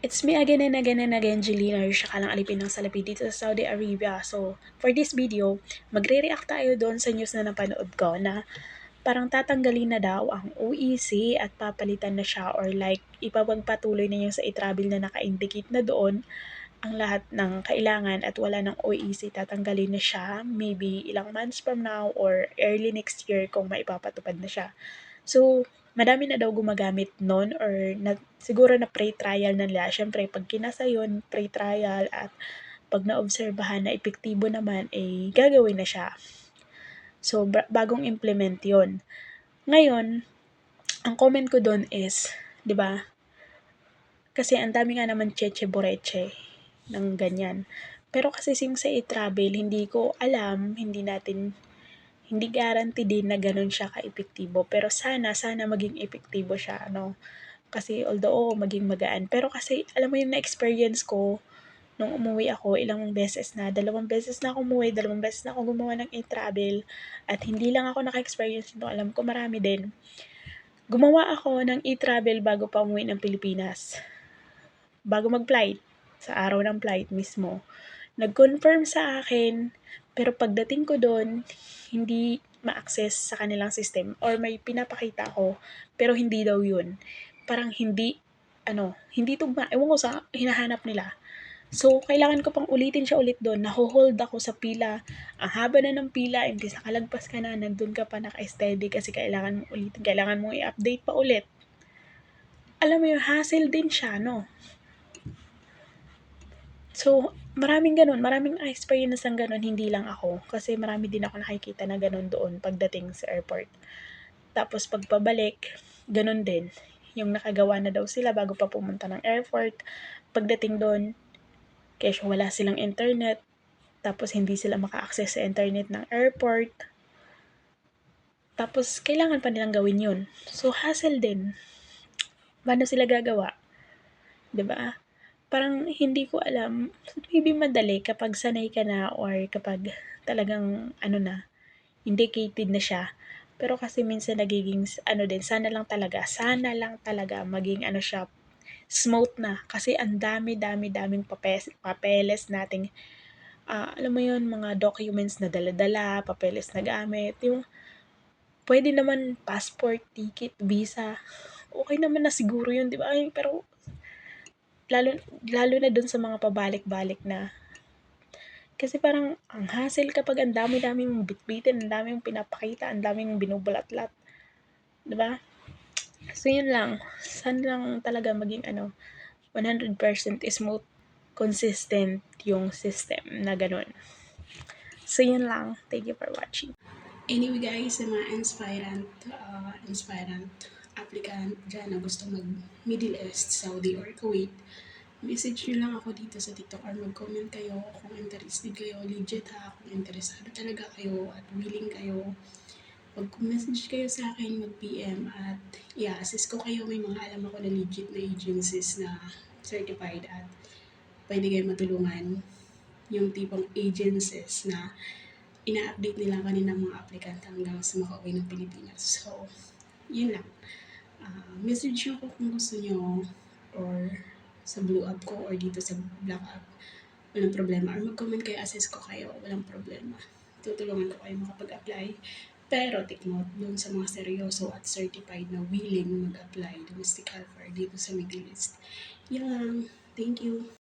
It's me again and again and again, Jelena, your Shakalang Alipin ng Salapi dito sa Saudi Arabia. So, for this video, magre-react tayo doon sa news na napanood ko na parang tatanggalin na daw ang OEC at papalitan na siya or like ipapagpatuloy na yung sa i-travel na naka-indicate na doon ang lahat ng kailangan at wala ng OEC, tatanggalin na siya maybe ilang months from now or early next year kung maipapatupad na siya. So, madami na daw gumagamit nun or siguro na pre-trial na nila. Siyempre, pag kinasa yun, pre-trial at pag naobserbahan na epektibo naman, eh, gagawin na siya. So, bagong implement yon. Ngayon, ang comment ko doon is, di ba, kasi ang dami nga naman cheche boreche ng ganyan. Pero kasi since sa e-travel, hindi ko alam, hindi guarantee din na gano'n siya ka-epektibo. Pero sana maging epektibo siya, ano. Kasi although maging magaan. Pero kasi, alam mo yung na-experience ko, nung umuwi ako, dalawang beses na ako umuwi, dalawang beses na ako gumawa ng e-travel, at hindi lang ako naka-experience nito, alam ko marami din. Gumawa ako ng e-travel bago pa umuwi ng Pilipinas. Bago mag-flight, sa araw ng flight mismo. Nag-confirm sa akin, pero pagdating ko doon, hindi ma-access sa kanilang system or may pinapakita ako, pero hindi daw yun. Parang hindi tugma. Ewan ko sa hinahanap nila. So, kailangan ko pang ulitin siya ulit doon. Naho-hold ako sa pila. Ang haba na ng pila, imbis nakalagpas ka na, nandun ka pa naka-steady kasi kailangan mo ulitin. Kailangan mo i-update pa ulit. Alam mo yung hassle din siya, no? So, maraming experience ng gano'n, hindi lang ako. Kasi marami din ako nakikita na gano'n doon pagdating sa airport. Tapos pagpabalik, gano'n din. Yung nakagawa na daw sila bago pa pumunta ng airport. Pagdating doon, kesyo wala silang internet. Tapos hindi sila maka-access sa internet ng airport. Tapos kailangan pa nilang gawin yun. So, hassle din. Paano sila gagawa? 'Di ba? Parang hindi ko alam, maybe madali kapag sanay ka na or kapag talagang indicated na siya. Pero kasi minsan nagiging sana lang talaga maging siya, smooth na. Kasi ang daming papeles nating, alam mo yun, mga documents na dala-dala, papeles na gamit, yung pwede naman passport, ticket, visa, okay naman na siguro yun, di ba? Pero lalo lalo na dun sa mga pabalik-balik na. Kasi parang ang hassle kapag ang dami-dami mong bitbitin, ang dami mong pinapakita, ang dami mong binubulat-lat, 'di ba? So yun lang, sana lang talaga maging 100% smooth, consistent yung system na gano'n. So yun lang, thank you for watching. Anyway guys, sa mga inspirant applicant dyan na gusto mag Middle East, Saudi or Kuwait, message nyo lang ako dito sa TikTok or mag-comment kayo kung interested kayo, legit ha, kung interesado talaga kayo at willing kayo. Mag-message kayo sa akin, mag-PM at i-assist ko kayo. May mga alam ako na legit na agencies na certified at pwede kayo matulungan. Yung tipong agencies na ina-update nila kanilang mga applicant hanggang sa makauwi ng Pilipinas. So, yun lang. Message nyo ko kung gusto nyo or sa blue app ko or dito sa black app. Walang problema. Or mag-comment kayo, assess ko kayo. Walang problema. Tutulungan ko kayo makapag-apply. Pero take note dun sa mga seryoso at certified na willing mag-apply domestic helper dito sa Middle East. Yan lang. Thank you.